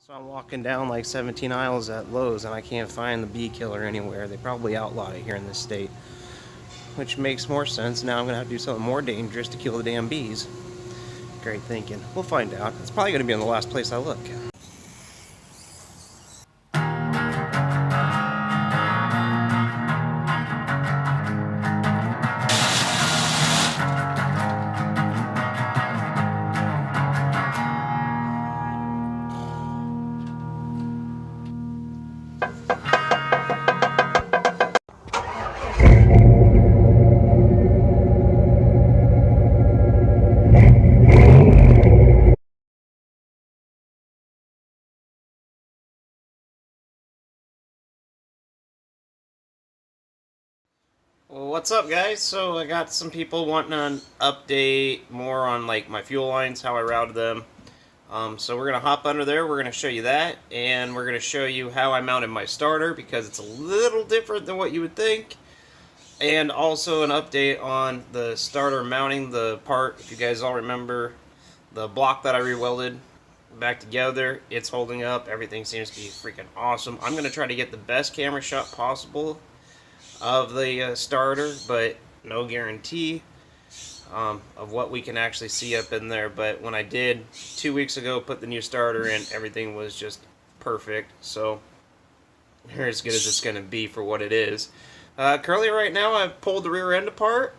So I'm walking down like 17 aisles at Lowe's and I can't find the bee killer anywhere. They probably outlawed it here in this state. Which makes more sense. Now I'm going to have to do something more dangerous to kill the damn bees. Great thinking. We'll find out. It's probably going to be in the last place I look. Well, what's up, guys? So I got some people wanting an update more on like my fuel lines, how I routed them. So we're gonna hop under there. We're gonna show you that, and we're gonna show you how I mounted my starter because it's a little different than what you would think. And also an update on the starter mounting the part. If you guys all remember the block that I re-welded back together, it's holding up. Everything seems to be freaking awesome. I'm gonna try to get the best camera shot possible of the starter, but no guarantee of what we can actually see up in there. But when I did 2 weeks ago put the new starter in, everything was just perfect. So they're as good as it's going to be for what it is. Currently right now I've pulled the rear end apart.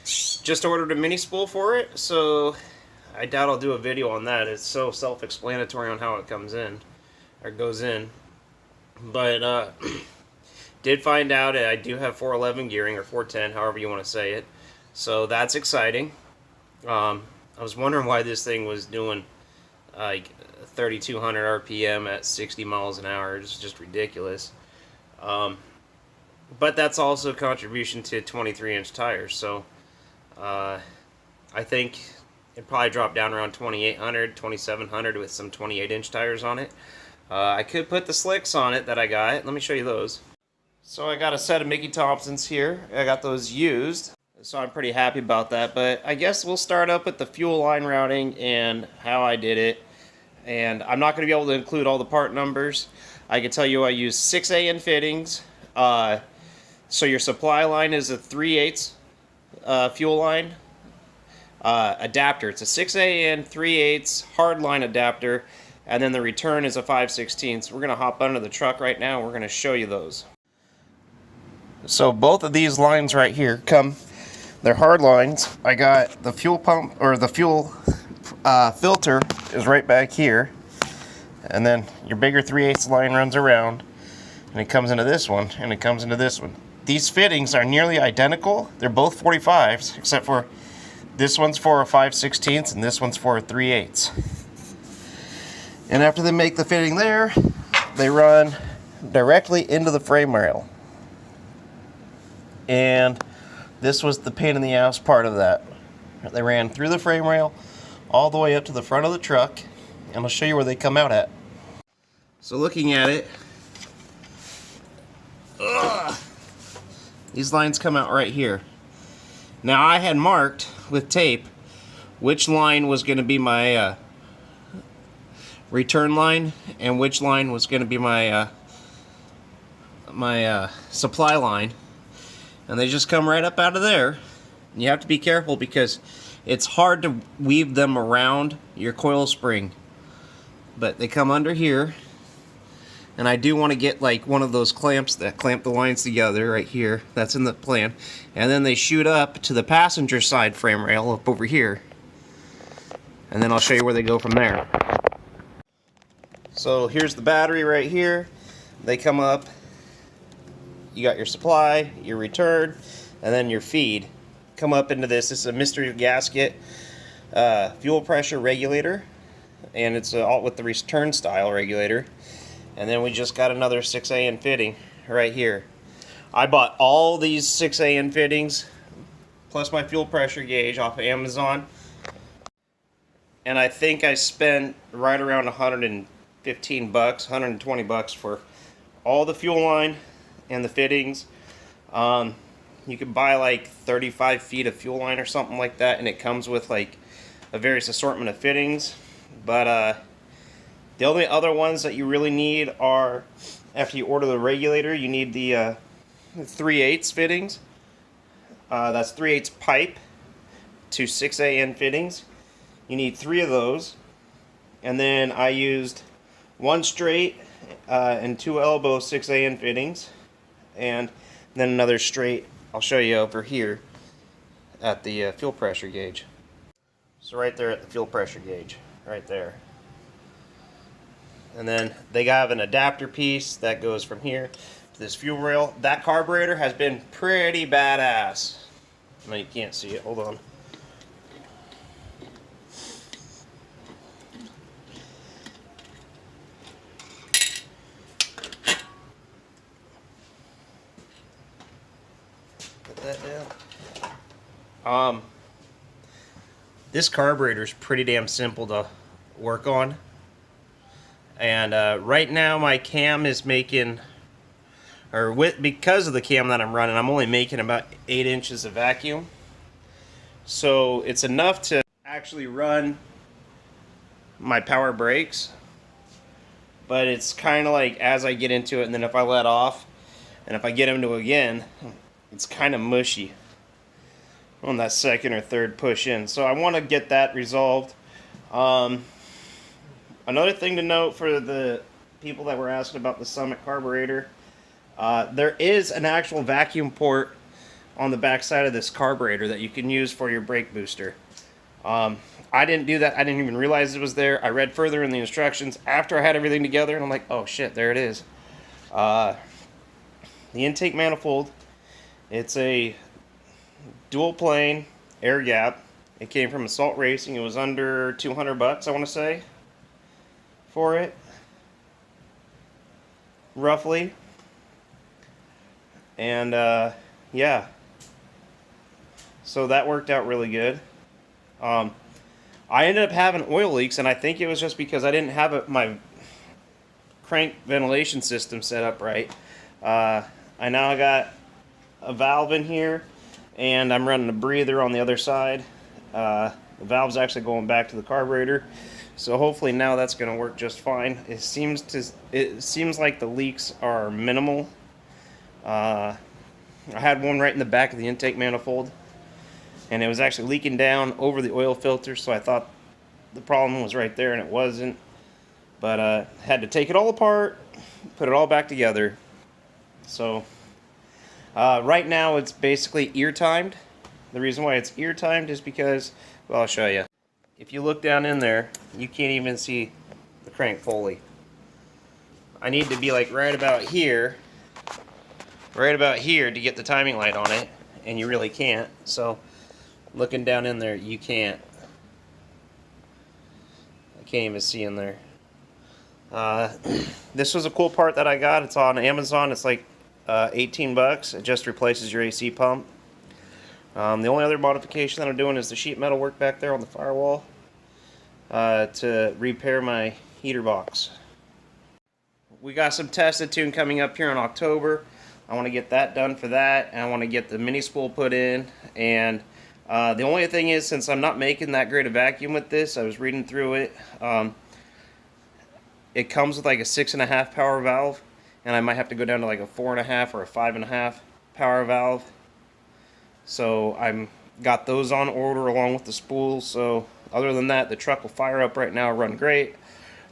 Just ordered a mini spool for it, so I doubt I'll do a video on that. It's so self-explanatory on how it comes in or goes in. But did find out I do have 411 gearing, or 410, however you want to say it. So that's exciting. I was wondering why this thing was doing like 3,200 RPM at 60 miles an hour. It's just ridiculous. But that's also a contribution to 23-inch tires. So I think it probably dropped down around 2,800, 2,700 with some 28-inch tires on it. I could put the slicks on it that I got. Let me show you those. So I got a set of Mickey Thompsons here. I got those used, so I'm pretty happy about that. But I guess we'll start up with the fuel line routing and how I did it. And I'm not going to be able to include all the part numbers. I can tell you I used 6AN fittings. So your supply line is a 3/8 fuel line adapter. It's a 6AN 3/8 hard line adapter, and then the return is a 5/16. We're going to hop under the truck right now and we're going to show you those. So both of these lines right here they're hard lines. I got the fuel pump, or the fuel filter is right back here. And then your bigger 3/8 line runs around, and it comes into this one, and it comes into this one. These fittings are nearly identical. They're both 45s, except for this one's for a 5/16 and this one's for a 3/8. And after they make the fitting there, they run directly into the frame rail. And this was the pain in the ass part of that. They ran through the frame rail all the way up to the front of the truck, and I'll show you where they come out at. So looking at it, these lines come out right here. Now I had marked with tape which line was going to be my return line and which line was going to be my supply line. And they just come right up out of there. And you have to be careful because it's hard to weave them around your coil spring. But they come under here. And I do want to get like one of those clamps that clamp the lines together right here. That's in the plan. And then they shoot up to the passenger side frame rail up over here. And then I'll show you where they go from there. So here's the battery right here. They come up. You got your supply, your return, and then your feed. Come up into this. This is a mystery gasket fuel pressure regulator, and it's all with the return style regulator. And then we just got another 6AN fitting right here. I bought all these 6AN fittings plus my fuel pressure gauge off of Amazon, and I think I spent right around 115 bucks, 120 bucks for all the fuel line and the fittings. You could buy like 35 feet of fuel line or something like that, and it comes with like a various assortment of fittings. But The only other ones that you really need are, after you order the regulator, you need the 3/8 fittings. That's 3/8 pipe to 6AN fittings. You need 3 of those. And then I used 1 straight and 2 elbow 6AN fittings. And then another straight, I'll show you over here at the fuel pressure gauge. So right there at the fuel pressure gauge, right there. And then they have an adapter piece that goes from here to this fuel rail. That carburetor has been pretty badass. No, you can't see it. Hold on. Put that down. This carburetor is pretty damn simple to work on. And right now my cam is making, because of the cam that I'm running, I'm only making about 8 inches of vacuum. So it's enough to actually run my power brakes. But it's kind of like as I get into it, and then if I let off, and if I get into it again, it's kind of mushy on that second or third push in. So I want to get that resolved. Another thing to note for the people that were asking about the Summit carburetor, there is an actual vacuum port on the back side of this carburetor that you can use for your brake booster. I didn't do that. I didn't even realize it was there. I read further in the instructions after I had everything together, and I'm like, oh shit, there it is. The intake manifold, it's a dual plane air gap. It came from Assault Racing. It was under $200, I want to say, for it, roughly. And yeah, so that worked out really good. I ended up having oil leaks, and I think it was just because I didn't have my crank ventilation system set up right. I now got a valve in here, and I'm running a breather on the other side. The valve's actually going back to the carburetor, so hopefully now that's going to work just fine. It seems like the leaks are minimal. I had one right in the back of the intake manifold, and it was actually leaking down over the oil filter, so I thought the problem was right there, and it wasn't. But had to take it all apart, put it all back together. So right now it's basically ear timed. The reason why it's ear timed is because, well, I'll show you. If you look down in there, you can't even see the crank pulley. I need to be like right about here to get the timing light on it, and you really can't. So looking down in there, you can't. I can't even see in there. This was a cool part that I got. It's on Amazon. It's like 18 bucks. It just replaces your AC pump. The only other modification that I'm doing is the sheet metal work back there on the firewall to repair my heater box. We got some tested tune coming up here in October. I want to get that done for that, and I want to get the mini spool put in. And the only thing is, since I'm not making that great a vacuum with this, I was reading through it. It comes with like a 6.5 power valve, and I might have to go down to like a 4.5 or a 5.5 power valve. So I'm got those on order along with the spool. So other than that, the truck will fire up right now, run great.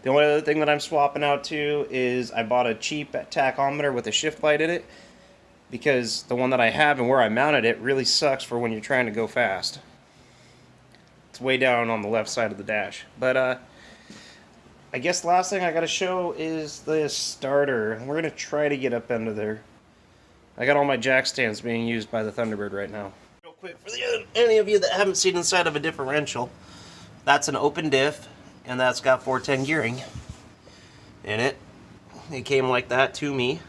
The only other thing that I'm swapping out to is I bought a cheap tachometer with a shift light in it, because the one that I have and where I mounted it really sucks for when you're trying to go fast. It's way down on the left side of the dash. But I guess the last thing I got to show is the starter. We're going to try to get up under there. I got all my jack stands being used by the Thunderbird right now. Real quick, for any of you that haven't seen inside of a differential, that's an open diff, and that's got 410 gearing in it. It came like that to me.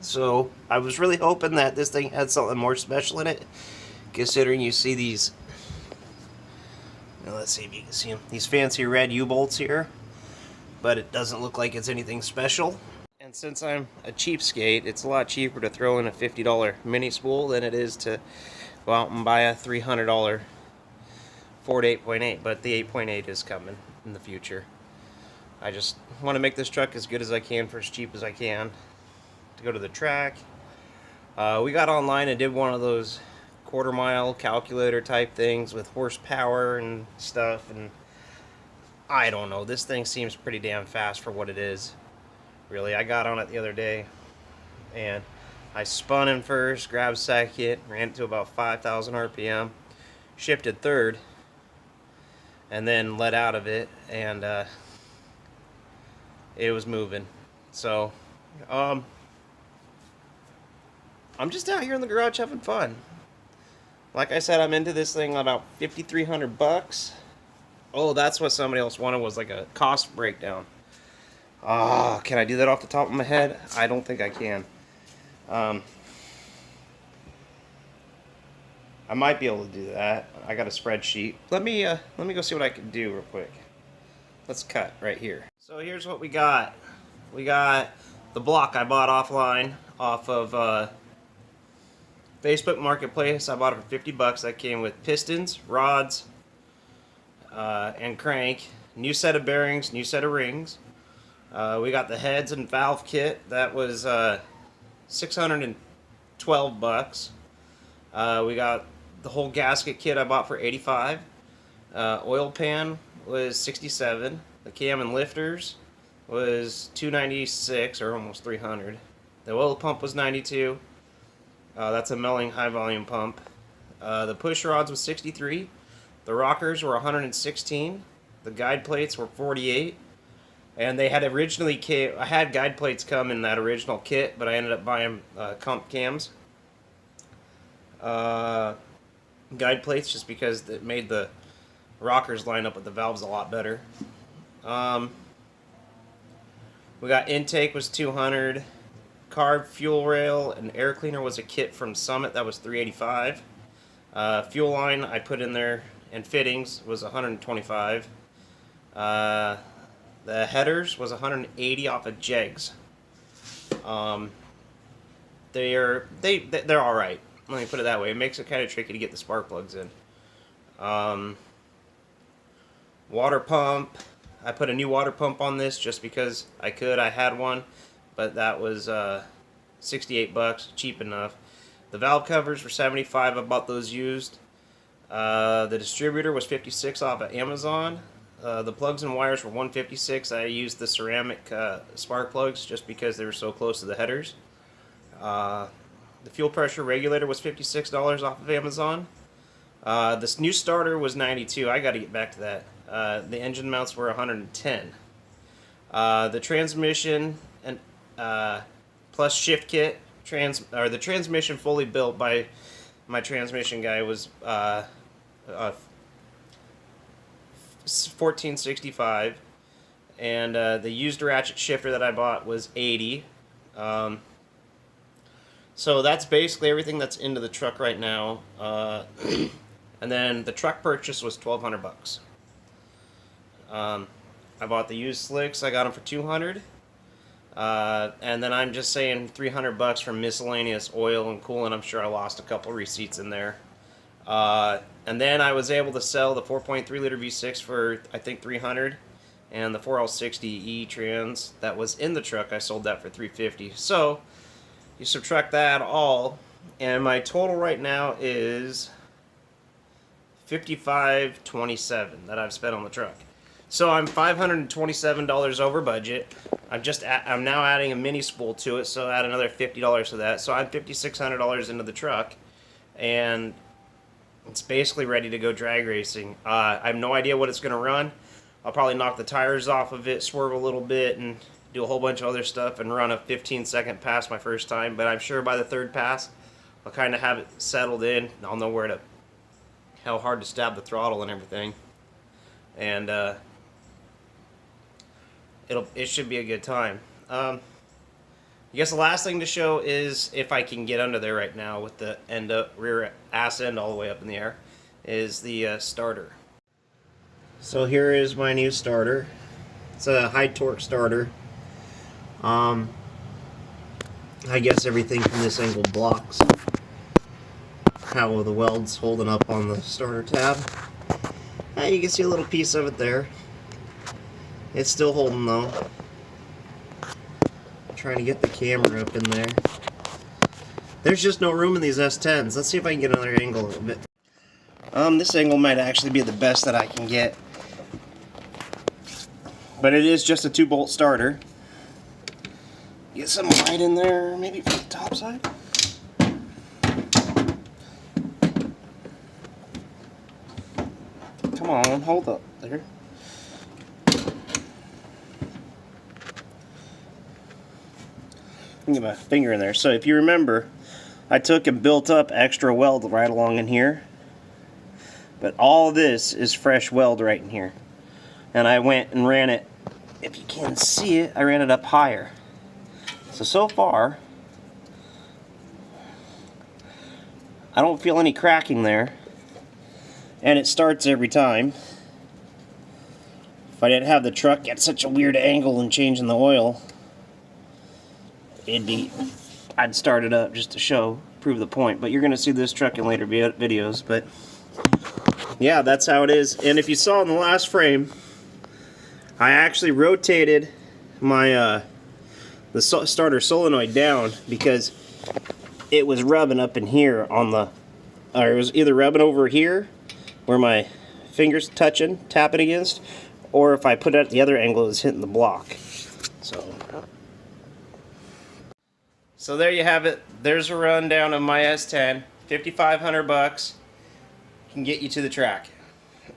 So I was really hoping that this thing had something more special in it, considering you see these, let's see if you can see them, these fancy red U-bolts here, but it doesn't look like it's anything special. And since I'm a cheapskate, it's a lot cheaper to throw in a $50 mini spool than it is to go out and buy a $300 Ford 8.8, but the 8.8 is coming in the future. I just want to make this truck as good as I can for as cheap as I can to go to the track. We got online and did one of those quarter-mile calculator type things with horsepower and stuff, and I don't know, this thing seems pretty damn fast for what it is. Really, I got on it the other day and I spun in first, grabbed second, ran it to about 5,000 RPM, shifted third, and then let out of it, and it was moving. So I'm just out here in the garage having fun. Like I said, I'm into this thing about $5,300. Oh, that's what somebody else wanted, was like a cost breakdown. Can I do that off the top of my head? I don't think I can. I might be able to do that. I got a spreadsheet. Let me go see what I can do real quick. Let's cut right here. So here's what we got. We got the block I bought offline off of Facebook Marketplace. I bought it for $50. That came with pistons, rods, and crank. New set of bearings, new set of rings. We got the heads and valve kit. That was $612. We got the whole gasket kit I bought for $85. Oil pan was $67. The cam and lifters was $296, or almost $300. The oil pump was $92. That's a milling high volume pump. The push rods was $63. The rockers were $116. The guide plates were $48. And they had originally I had guide plates come in that original kit, but I ended up buying comp cams. Guide plates, just because it made the rockers line up with the valves a lot better. We got intake was $200. Carb fuel rail and air cleaner was a kit from Summit, that was $385. Fuel line I put in there and fittings was $125. The headers was $180 off of Jegs. They're all right. Let me put it that way. It makes it kind of tricky to get the spark plugs in. Water pump. I put a new water pump on this just because I could. I had one, but that was $68, cheap enough. The valve covers were $75. I bought those used. The distributor was $56 off of Amazon. The plugs and wires were $156. I used the ceramic spark plugs just because they were so close to the headers. The fuel pressure regulator was $56 off of Amazon. This new starter was $92. I got to get back to that. The engine mounts were $110. The transmission and plus shift kit, the transmission fully built by my transmission guy was $1465, and the used ratchet shifter that I bought was $80. So that's basically everything that's into the truck right now. And then the truck purchase was $1,200. I bought the used slicks. I got them for $200. And then I'm just saying $300 for miscellaneous oil and coolant. I'm sure I lost a couple receipts in there. And then I was able to sell the 4.3 liter V6 for I think $300, and the 4L60E trans that was in the truck, I sold that for $350. So you subtract that all, and my total right now is $55.27 that I've spent on the truck. So I'm $527 over budget. I'm now adding a mini spool to it, so add another $50 to that. So I'm $5,600 into the truck, and it's basically ready to go drag racing. I have no idea what it's going to run. I'll probably knock the tires off of it, swerve a little bit, and do a whole bunch of other stuff and run a 15-second pass my first time. But I'm sure by the third pass, I'll kind of have it settled in. I'll know how hard to stab the throttle and everything. And it should be a good time. I guess the last thing to show is, if I can get under there right now with the rear ass end all the way up in the air, is the starter. So here is my new starter. It's a high torque starter. I guess everything from this angle blocks how the weld's holding up on the starter tab. You can see a little piece of it there. It's still holding though. I'm trying to get the camera up in there. There's just no room in these S10s. Let's see if I can get another angle a little bit. This angle might actually be the best that I can get. But it is just a 2-bolt starter. Get some light in there, maybe from the top side. Come on, hold up there. Get my finger in there. So if you remember, I took and built up extra weld right along in here, but all this is fresh weld right in here. And I went and ran it, if you can see it, I ran it up higher. So far, I don't feel any cracking there, and it starts every time. If I didn't have the truck at such a weird angle and changing the oil, I'd start it up just to prove the point. But you're going to see this truck in later videos. But yeah, that's how it is. And if you saw in the last frame, I actually rotated my the starter solenoid down because it was rubbing up in here on the, or it was either rubbing over here where my fingers tapping against, or if I put it at the other angle, it's hitting the block. So there you have it. There's a rundown of my S10. $5,500 can get you to the track.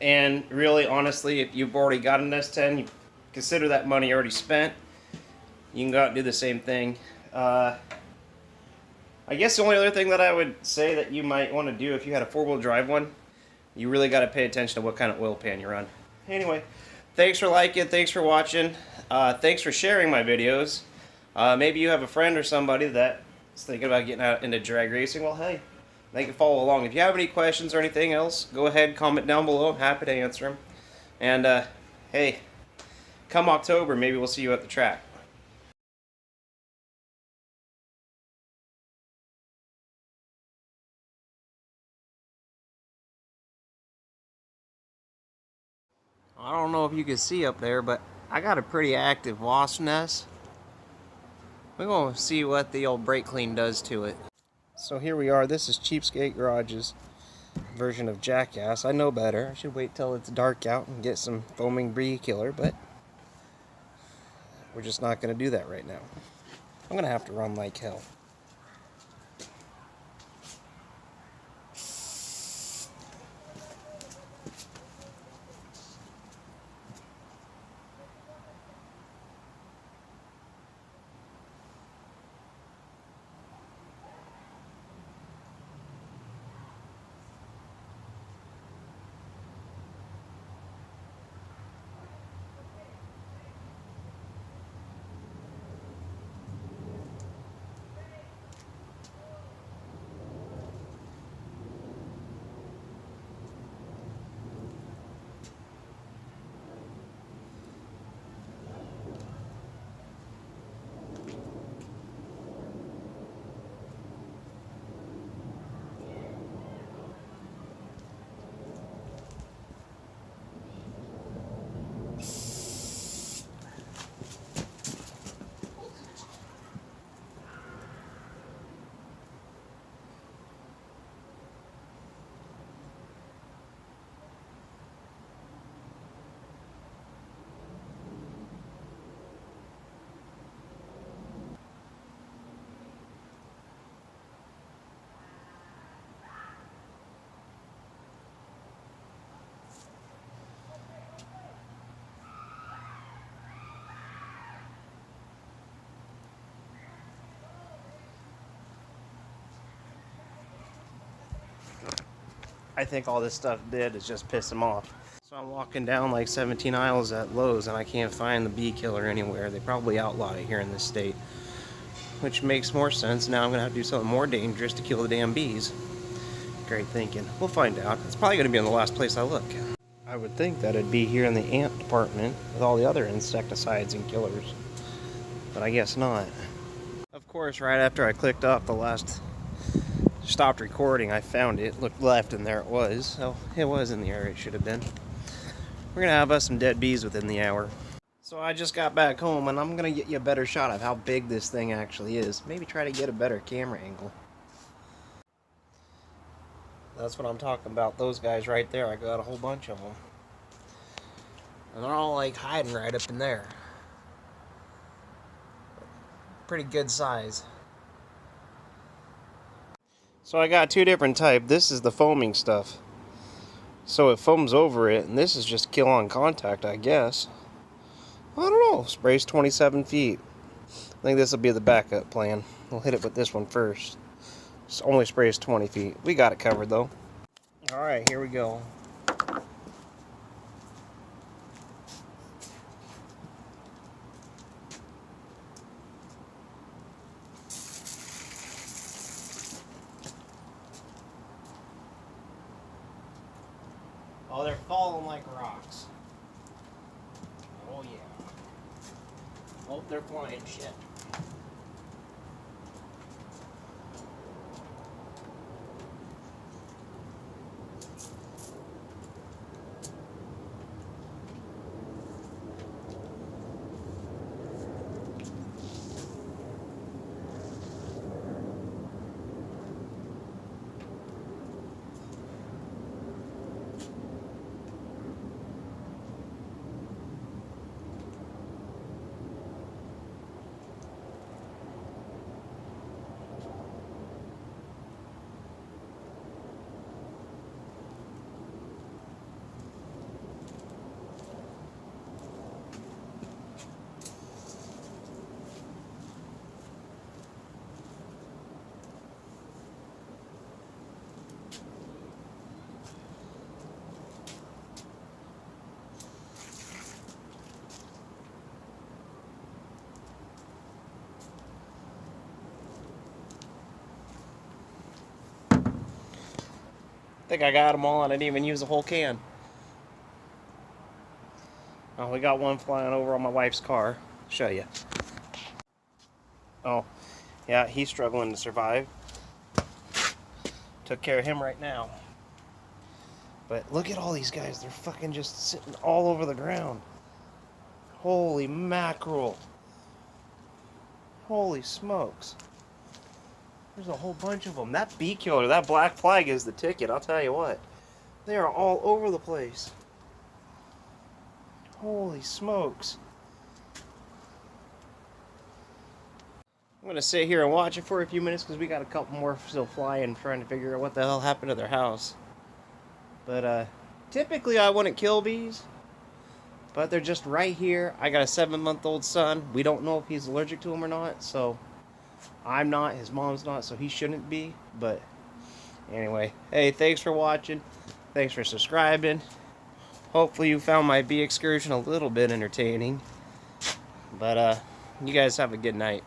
And really, honestly, if you've already got an S10, you consider that money already spent. You can go out and do the same thing. I guess the only other thing that I would say that you might want to do if you had a 4-wheel drive one, you really got to pay attention to what kind of oil pan you run. Anyway, thanks for liking, thanks for watching, thanks for sharing my videos. Maybe you have a friend or somebody that's thinking about getting out into drag racing. Well, hey, they can follow along. If you have any questions or anything else, go ahead, comment down below. I'm happy to answer them. And hey, come October, maybe we'll see you at the track. I don't know if you can see up there, but I got a pretty active wasp nest. We're going to see what the old brake clean does to it. So here we are. This is Cheapskate Garage's version of Jackass. I know better. I should wait till it's dark out and get some foaming bee killer, but we're just not going to do that right now. I'm going to have to run like hell. I think all this stuff did is just piss them off. So I'm walking down like 17 aisles at Lowe's and I can't find the bee killer anywhere. They probably outlawed it here in this state, which makes more sense. Now I'm gonna have to do something more dangerous to kill the damn bees. Great thinking. We'll find out. It's probably gonna be in the last place I look. I would think that it'd be here in the ant department with all the other insecticides and killers, but I guess not. Of course, right after I clicked off the last stopped recording, I found it, looked left, and there it was. So it was in the area it should have been. We're gonna have us some dead bees within the hour. So I just got back home and I'm going to get you a better shot of how big this thing actually is. Maybe try to get a better camera angle. That's what I'm talking about. Those guys right there. I got a whole bunch of them. And they're all like hiding right up in there. Pretty good size. So I got two different types. This is the foaming stuff. So it foams over it, and this is just kill on contact, I guess. I don't know. Sprays 27 feet. I think this will be the backup plan. We'll hit it with this one first. It only sprays 20 feet. We got it covered though. Alright, here we go. Oh, they're falling like rocks. Oh yeah. Oh, they're flying shit. I think I got them all and I didn't even use the whole can. Oh, we got one flying over on my wife's car. I'll show you. Oh, yeah, he's struggling to survive. Took care of him right now. But look at all these guys. They're fucking just sitting all over the ground. Holy mackerel. Holy smokes. There's a whole bunch of them. That bee killer, that black flag is the ticket, I'll tell you what. They are all over the place. Holy smokes. I'm going to sit here and watch it for a few minutes because we got a couple more still flying, trying to figure out what the hell happened to their house. But typically I wouldn't kill bees, but they're just right here. I got a 7-month-old son. We don't know if he's allergic to them or not, so I'm not, his mom's not, so he shouldn't be. But anyway, hey, thanks for watching. Thanks for subscribing. Hopefully you found my bee excursion a little bit entertaining. But you guys have a good night.